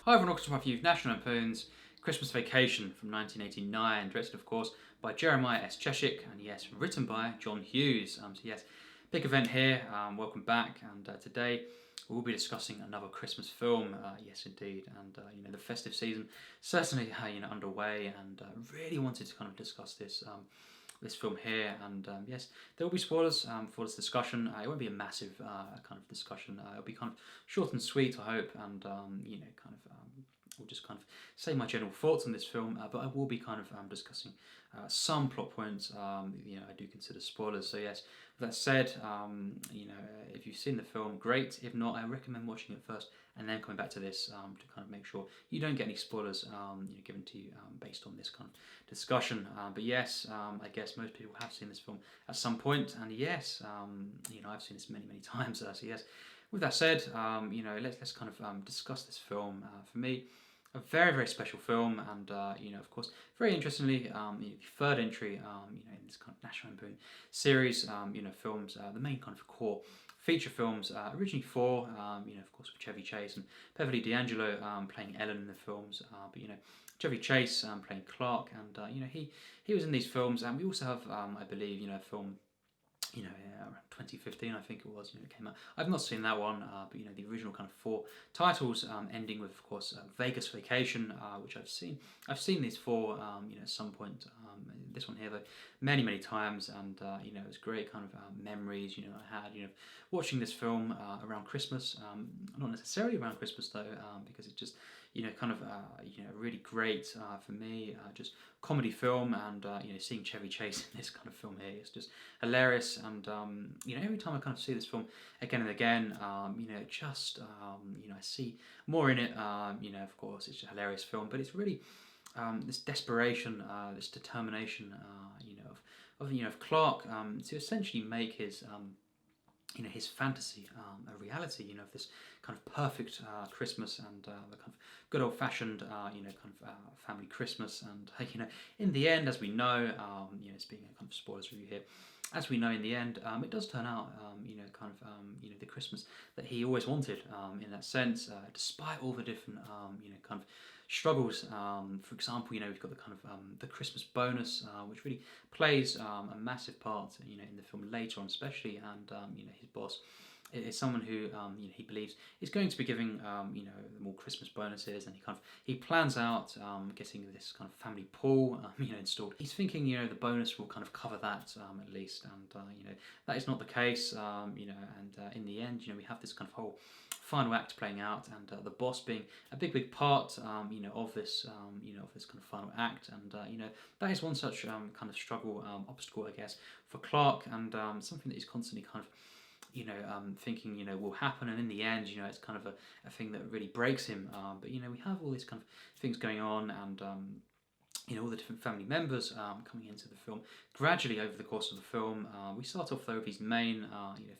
Hi everyone, welcome to my review of National Lampoon's Christmas Vacation from 1989, directed of course by Jeremiah S. Chechik, and yes, written by John Hughes. So yes, big event here, welcome back, and today we'll be discussing another Christmas film, yes indeed, and the festive season certainly underway, and really wanted to kind of discuss this film here, and yes, there will be spoilers for this discussion. It won't be a massive kind of discussion. It'll be kind of short and sweet, I hope, and we'll just kind of say my general thoughts on this film. But I will be kind of discussing some plot points. I do consider spoilers. So yes, with that said, if you've seen the film, great. If not, I recommend watching it first and then coming back to this to kind of make sure you don't get any spoilers given to you based on this kind of discussion. But yes, I guess most people have seen this film at some point, and yes, I've seen this many times. So yes, with that said, let's kind of discuss this film. For me, a very special film, and of course, very interestingly, the third entry, in this kind of National Lampoon series, films, the main kind of core feature films, originally four, of course, with Chevy Chase and Beverly D'Angelo playing Ellen in the films, but Chevy Chase playing Clark, and he was in these films, and we also have, I believe, a film. Around 2015, I think it was, it came out. I've not seen that one, but the original kind of four titles, ending with, of course, Vegas Vacation, which I've seen. I've seen these four, at some point. This one here, though, many times, and it was great kind of memories. I had, watching this film around Christmas. Not necessarily around Christmas though, because it just, kind of, really great for me. Just comedy film, and seeing Chevy Chase in this kind of film here is just hilarious. And every time I kind of see this film again and again, I see more in it. Of course, it's a hilarious film, but it's really this desperation, this determination, of Clark to essentially make his his fantasy a reality, of this kind of perfect Christmas, and the kind of good old-fashioned, family Christmas. And, in the end, as we know, it's being a kind of spoilers review here, as we know, in the end, it does turn out, the Christmas that he always wanted, in that sense, despite all the different, kind of struggles. For example, we've got the kind of the Christmas bonus, which really plays a massive part, in the film later on, especially, and his boss is someone who he believes is going to be giving more Christmas bonuses, and he plans out getting this kind of family pool installed. He's thinking the bonus will kind of cover that at least, and that is not the case. And in the end, we have this kind of whole final act playing out, and the boss being a big part of this of this kind of final act, and that is one such kind of struggle, obstacle, I guess, for Clark, and something that he's constantly kind of thinking will happen, and in the end it's kind of a thing that really breaks him, but we have all these kind of things going on, and all the different family members coming into the film gradually over the course of the film. We start off though with these main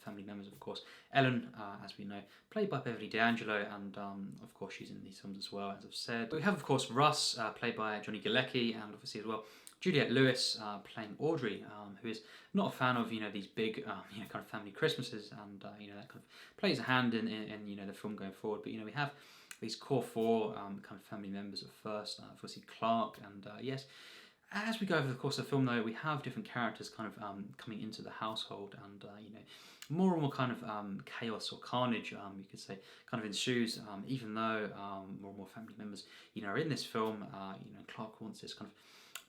family members, of course. Ellen, as we know, played by Beverly D'Angelo, and of course she's in these films as well, as I've said. But we have, of course, Russ, played by Johnny Galecki, and obviously as well Juliette Lewis playing Audrey, who is not a fan of these big kind of family Christmases, and that kind of plays a hand in the film going forward. But we have these core four kind of family members at first. Obviously Clark, and yes, as we go over the course of the film though, we have different characters kind of coming into the household, and more and more kind of chaos or carnage, you could say, kind of ensues, even though more and more family members are in this film. Clark wants this kind of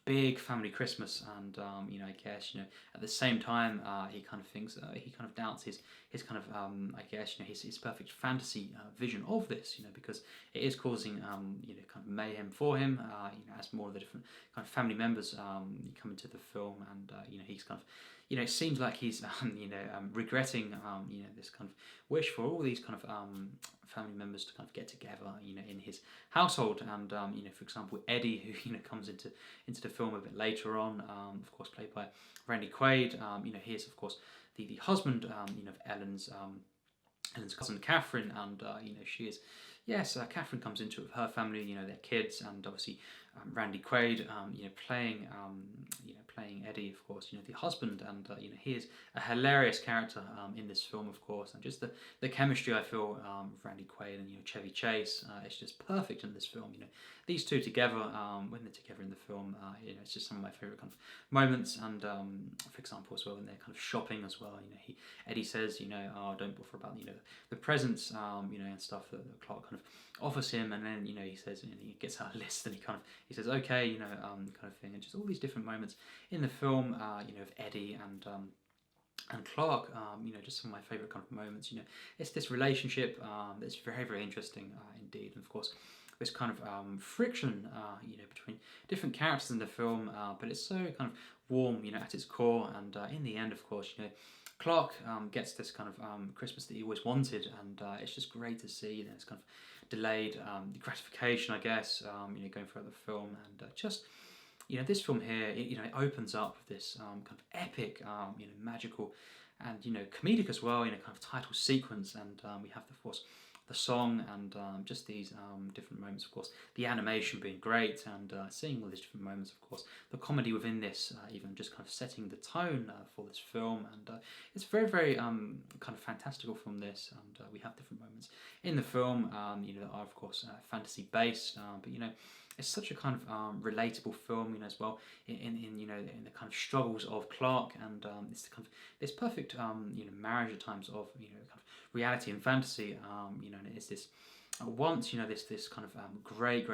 big family Christmas, and I guess at the same time he kind of thinks, he kind of doubts his kind of I guess his perfect fantasy vision of this, because it is causing kind of mayhem for him, as more of the different kind of family members come into the film, and he's kind of it seems like he's regretting this kind of wish for all these kind of family members to kind of get together in his household, and for example Eddie, who comes into the film a bit later on, of course played by Randy Quaid. He is of course the husband of Ellen's cousin Catherine, and she is yes, Catherine comes into it with her family, their kids, and obviously Randy Quaid, playing Eddie, of course, the husband, and he is a hilarious character in this film, of course, and just the chemistry I feel with Randy Quaid and Chevy Chase, it's just perfect in this film. These two together, when they're together in the film, it's just some of my favorite kind of moments. And for example, as well, when they're kind of shopping as well, Eddie says, oh, don't bother about the presents, and stuff that Clark kind of offers him, and then he says, he gets out a list, and he says okay, kind of thing, and just all these different moments in the film, of Eddie and Clark, just some of my favourite kind of moments. It's this relationship that's very, very interesting indeed, and of course this kind of friction, between different characters in the film, but it's so kind of warm, at its core, and in the end, of course, Clark gets this kind of Christmas that he always wanted, and it's just great to see. It's kind of delayed gratification, I guess, going throughout the film, and just this film here, it opens up with this kind of epic, magical, and comedic as well, kind of title sequence, and we have of course the song, and just these different moments, of course, the animation being great, and seeing all these different moments, of course, the comedy within this, even just kind of setting the tone for this film, and it's very, very kind of fantastical from this, and we have different moments in the film, that are of course fantasy based, but it's such a kind of relatable film, as well, in the kind of struggles of Clark, and it's the kind of this perfect marriage at times of kind of reality and fantasy, and it's this once this kind of great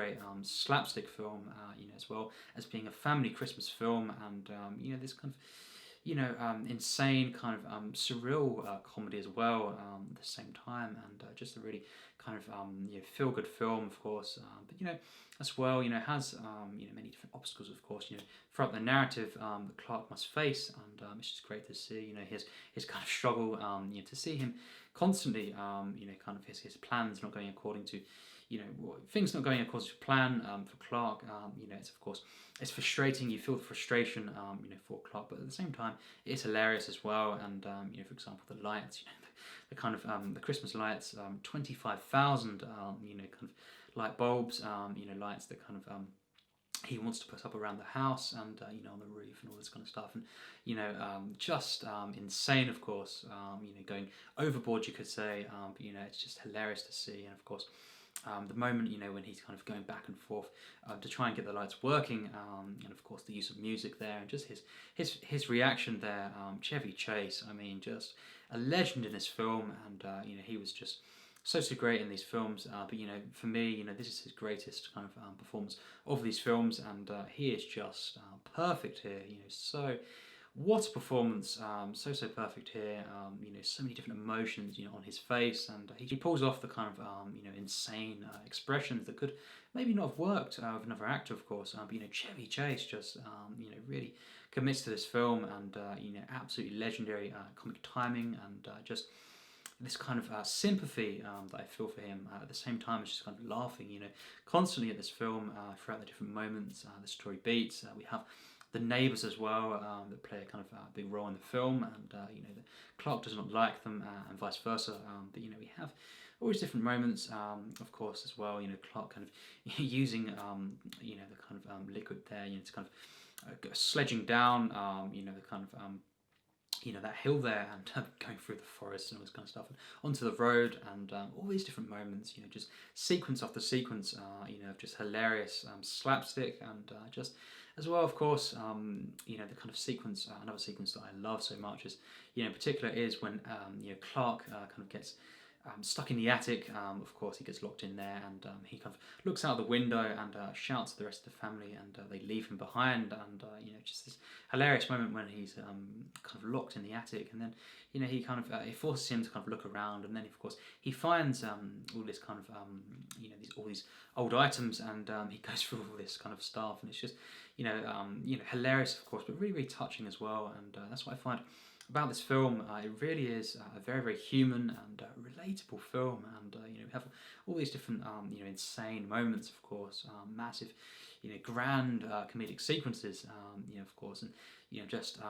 slapstick film, as well as being a family Christmas film, and this kind of insane kind of surreal comedy as well, at the same time, and just a really kind of feel good film, of course, but as well has many different obstacles, of course, throughout the narrative that Clark must face, and it's just great to see his kind of struggle, to see him constantly kind of his plans not going according to things not going according to plan for Clark. It's of course it's frustrating. You feel the frustration, for Clark, but at the same time, it's hilarious as well. And for example, the lights, the kind of the Christmas lights, 25,000, kind of light bulbs, lights that kind of he wants to put up around the house, and on the roof and all this kind of stuff, and just insane, of course, going overboard, you could say, but it's just hilarious to see. And of course the moment when he's kind of going back and forth to try and get the lights working, and of course the use of music there, and just his reaction there, Chevy Chase, I mean, just a legend in this film, and he was just so great in these films, but for me, this is his greatest kind of performance of these films, and he is just perfect here. So what a performance! So perfect here. So many different emotions, on his face, and he pulls off the kind of insane expressions that could maybe not have worked with another actor, of course. But Chevy Chase just really commits to this film, and absolutely legendary comic timing, and just this kind of sympathy that I feel for him. At the same time, it's just kind of laughing, constantly at this film throughout the different moments the story beats. We have the neighbours as well that play a kind of big role in the film, and Clark does not like them, and vice versa. But we have all these different moments, of course, as well. Clark kind of using the kind of liquid there, to kind of sledging down, the kind of that hill there, and going through the forest and all this kind of stuff, and onto the road, and all these different moments, just sequence after sequence, of just hilarious slapstick, and just as well, of course, the kind of sequence, another sequence that I love so much is, in particular, is when Clark kind of gets stuck in the attic. Of course, he gets locked in there, and he kind of looks out the window and shouts to the rest of the family, and they leave him behind. And just this hilarious moment when he's kind of locked in the attic, and then he kind of it forces him to kind of look around, and then of course he finds all this kind of all these old items, and he goes through all this kind of stuff, and it's just hilarious, of course, but really, really touching as well. And that's what I find about this film. It really is a very, very human and relatable film, and we have all these different insane moments, of course, massive grand comedic sequences, of course, and just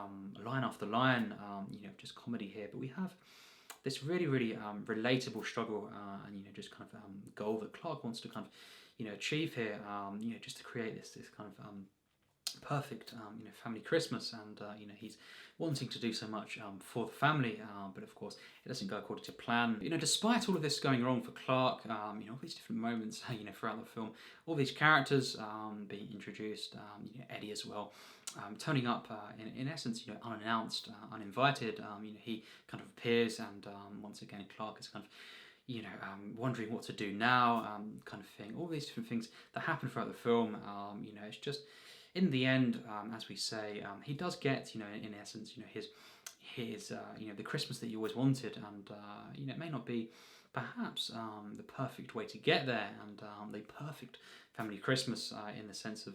line after line, just comedy here. But we have this really, really relatable struggle and just kind of goal that Clark wants to kind of achieve here. Just to create this kind of perfect family Christmas, and he's wanting to do so much for the family, but of course it doesn't go according to plan. Despite all of this going wrong for Clark, all these different moments throughout the film, all these characters being introduced, Eddie as well, turning up in essence unannounced, uninvited. He kind of appears, and once again Clark is kind of wondering what to do now, kind of thing. All these different things that happen throughout the film, it's just, in the end, as we say, he does get, in essence, his the Christmas that he always wanted, and it may not be perhaps the perfect way to get there, and the perfect family Christmas in the sense of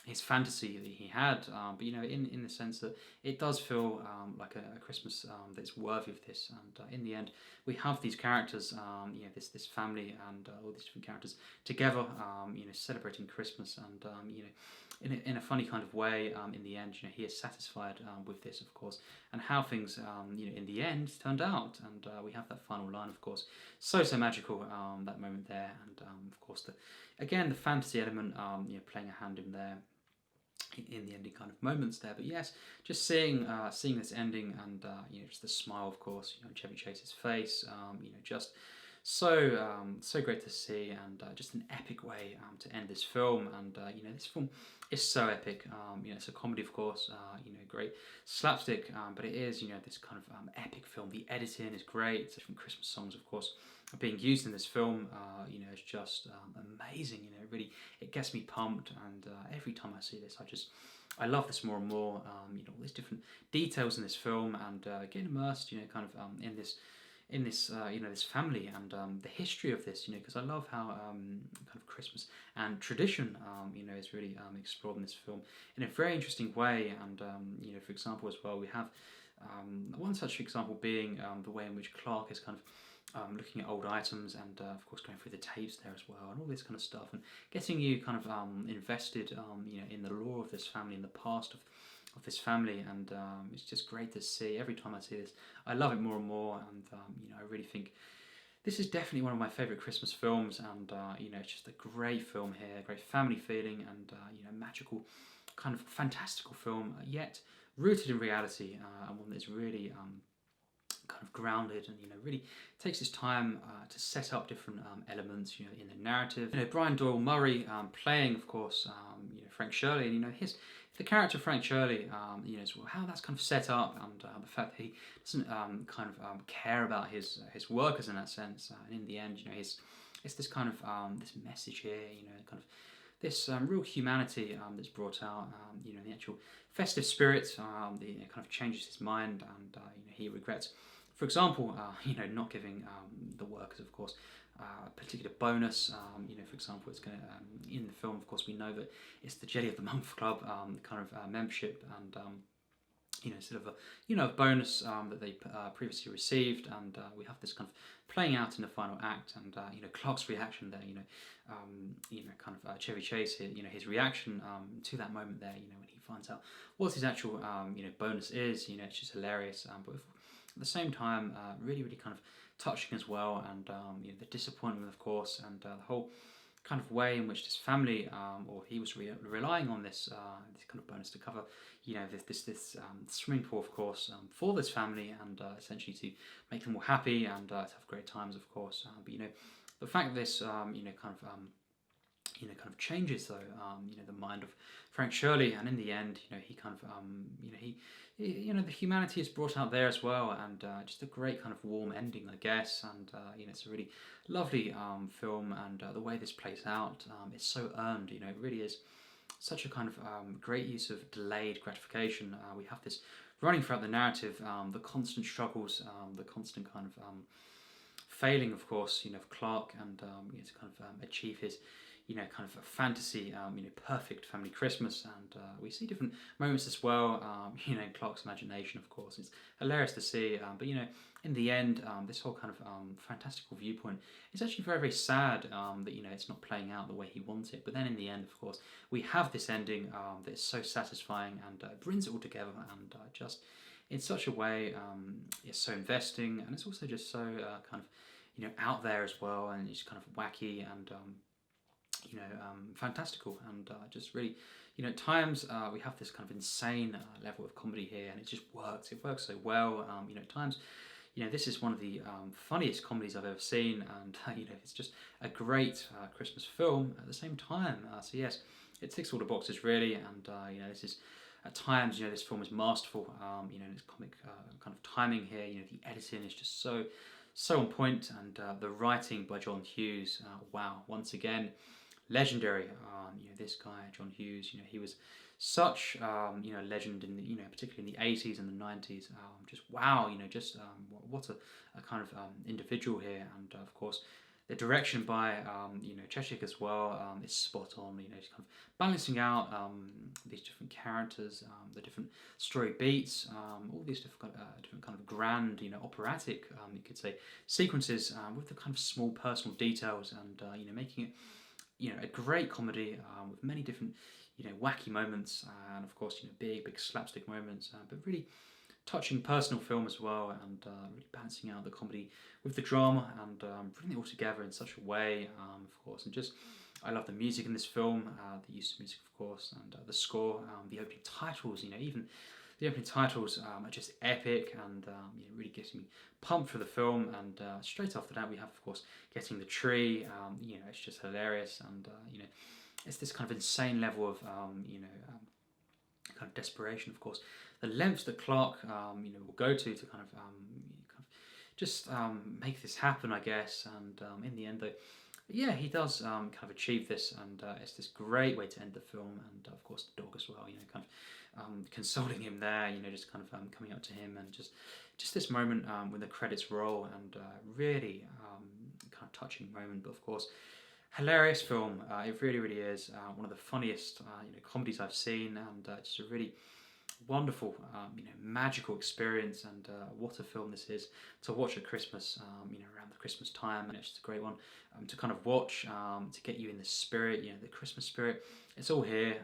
his fantasy that he had, but in the sense that it does feel like a Christmas that's worthy of this, and in the end we have these characters, this family, and all these different characters together, celebrating Christmas, and in a funny kind of way, in the end, he is satisfied with this, of course, and how things, in the end turned out, and we have that final line, of course, so magical, that moment there, and of course the fantasy element, playing a hand in there, in the ending kind of moments there. But yes, just seeing this ending, and just the smile, of course, on Chevy Chase's face, just so great to see, and just an epic way to end this film. And this film is so epic. It's a comedy, of course, great slapstick, but it is this kind of epic film. The editing is great. Different Christmas songs, of course, are being used in this film. It's just amazing. It gets me pumped, and every time I see this, I love this more and more. All these different details in this film, and getting immersed, in this this family, and the history of this, because I love how kind of Christmas and tradition is really explored in this film in a very interesting way. And for example, as well, we have one such example being the way in which Clark is kind of looking at old items, and of course going through the tapes there as well, and all this kind of stuff, and getting you kind of invested in the lore of this family, in the past of this family, and it's just great to see. Every time I see this, I love it more and more, and I really think this is definitely one of my favourite Christmas films, and it's just a great film here, great family feeling, and magical, kind of fantastical film, yet rooted in reality, and one that's really kind of grounded, and really takes its time to set up different elements in the narrative. Brian Doyle-Murray playing, of course, Frank Shirley, and the character Frank Shirley, as well, how that's kind of set up, and the fact that he doesn't kind of care about his workers in that sense, and in the end, it's this kind of this message here, kind of this real humanity that's brought out, the actual festive spirit, kind of changes his mind, and he regrets, for example, not giving the workers, of course, a particular bonus. For example, it's going to in the film, of course, we know that it's the Jelly of the Month Club kind of membership, and instead of a bonus that they previously received, and we have this kind of playing out in the final act, and Clark's reaction there, kind of Chevy Chase, his reaction to that moment there, when he finds out what his actual bonus is, it's just hilarious, but at the same time, really kind of touching as well, and the disappointment, of course, and the whole kind of way in which this family, or he was relying on this kind of bonus to cover, this swimming pool, of course, for this family, and essentially to make them all happy, and to have great times, of course. But the fact that this kind of changes, though, the mind of Frank Shirley, and in the end, he kind of the humanity is brought out there as well, and just a great kind of warm ending, I guess, and it's a really lovely film, and the way this plays out, it's so earned, it really is such a kind of great use of delayed gratification. We have this running throughout the narrative, the constant struggles, the constant kind of failing, of course, of Clark, and to kind of achieve his kind of a fantasy, perfect family Christmas, and we see different moments as well, in Clark's imagination, of course. It's hilarious to see, but in the end, this whole kind of fantastical viewpoint is actually very, very sad, that it's not playing out the way he wants it. But then in the end, of course, we have this ending that is so satisfying, and brings it all together, and just in such a way. It's so investing, and it's also just so kind of out there as well, and it's kind of wacky and fantastical, and just really, at times we have this kind of insane level of comedy here, and it just works. It works so well. At times, this is one of the funniest comedies I've ever seen, and it's just a great Christmas film at the same time. So yes, it ticks all the boxes really, and this is at times, this film is masterful. Its comic kind of timing here. The editing is just so on point, and the writing by John Hughes. Wow, once again, legendary. This guy, John Hughes. He was such legend in the particularly in the 80s and the 90s. Just wow, what a kind of individual here, and of course the direction by Chechik as well is spot on. He's kind of balancing out these different characters, the different story beats, all these different kind of grand, operatic, you could say, sequences with the kind of small personal details, and making it a great comedy with many different wacky moments, and of course big slapstick moments, but really touching personal film as well, and really balancing out the comedy with the drama, and bringing it all together in such a way, of course. And just, I love the music in this film, the use of music, of course, and the score, the opening titles. Even the opening titles are just epic, and really gets me pumped for the film. And straight after that, we have, of course, getting the tree. It's just hilarious, and it's this kind of insane level of kind of desperation, of course. The lengths that Clark will go to kind of just make this happen, I guess. And in the end, though, yeah, he does kind of achieve this, and it's this great way to end the film. And of course, the dog as well, kind of consoling him there, just kind of coming up to him, and just this moment when the credits roll, and really kind of touching moment. But of course, hilarious film. It really is one of the funniest comedies I've seen, and just a really wonderful magical experience. And what a film this is to watch at Christmas, around the Christmas time. And it's just a great one to kind of watch, to get you in the spirit, the Christmas spirit. It's all here.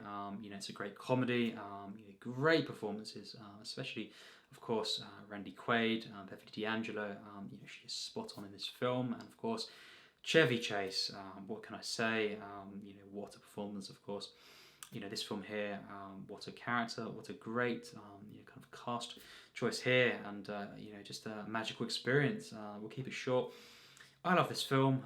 It's a great comedy, great performances, especially of course Randy Quaid, Beverly D'Angelo. She is spot on in this film. And of course Chevy Chase, what can I say? What a performance, of course. This film here, what a character, what a great kind of cast choice here, and just a magical experience. We'll keep it short. I love this film.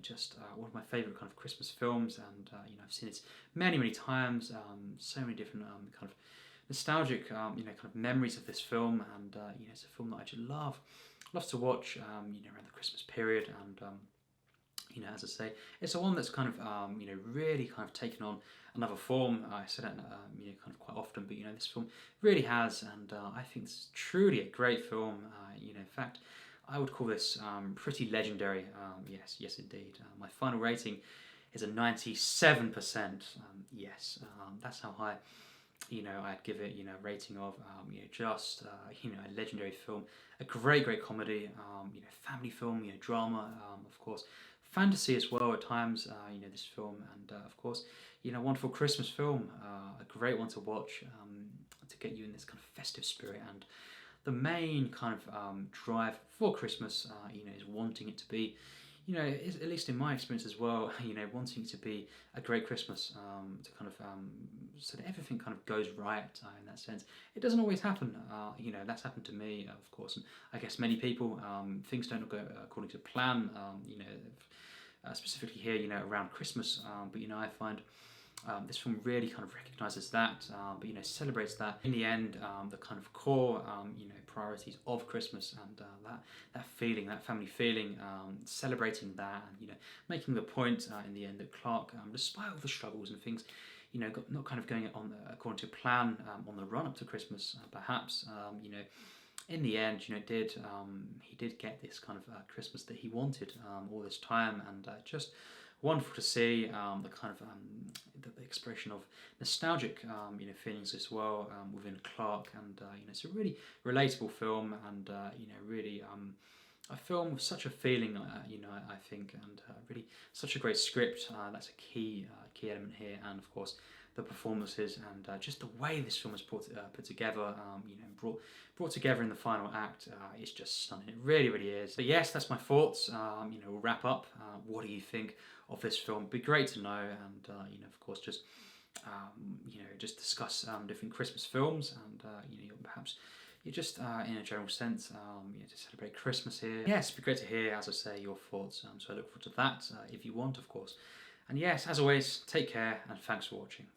Just one of my favourite kind of Christmas films, and I've seen it many times. So many different kind of nostalgic kind of memories of this film, and it's a film that I just love to watch. Around the Christmas period, and as I say, it's a one that's kind of really kind of taken on another form. I say that kind of quite often, but this film really has, and I think it's truly a great film. In fact, I would call this pretty legendary. Yes indeed. My final rating is a 97%. Yes, that's how high I'd give it a rating of just a legendary film, a great comedy, family film, drama, of course, fantasy as well at times, this film, and of course wonderful Christmas film, a great one to watch, to get you in this kind of festive spirit. And the main kind of drive for Christmas is wanting it to be, at least in my experience as well, wanting it to be a great Christmas, to kind of so that everything kind of goes right in that sense. It doesn't always happen. That's happened to me, of course, and I guess many people. Things don't go according to plan. Specifically here, around Christmas. But I find this film really kind of recognises that, but celebrates that. In the end, the kind of core, priorities of Christmas, and that feeling, that family feeling, celebrating that, and making the point in the end that Clark, despite all the struggles and things, not kind of going on according to plan on the run up to Christmas, perhaps, in the end, he did get this kind of Christmas that he wanted all this time, and just wonderful to see the kind of the expression of nostalgic feelings as well within Clark, and it's a really relatable film, and really a film with such a feeling, I think, and really such a great script. That's a key element here, and of course the performances, and just the way this film is put together, brought together in the final act, is just stunning. It really, really is. But yes, that's my thoughts. We'll wrap up. What do you think of this film? It'd be great to know, and of course, just just discuss different Christmas films, and perhaps you just in a general sense, to celebrate Christmas here. Yes, it'd be great to hear, as I say, your thoughts. So I look forward to that if you want, of course. And yes, as always, take care and thanks for watching.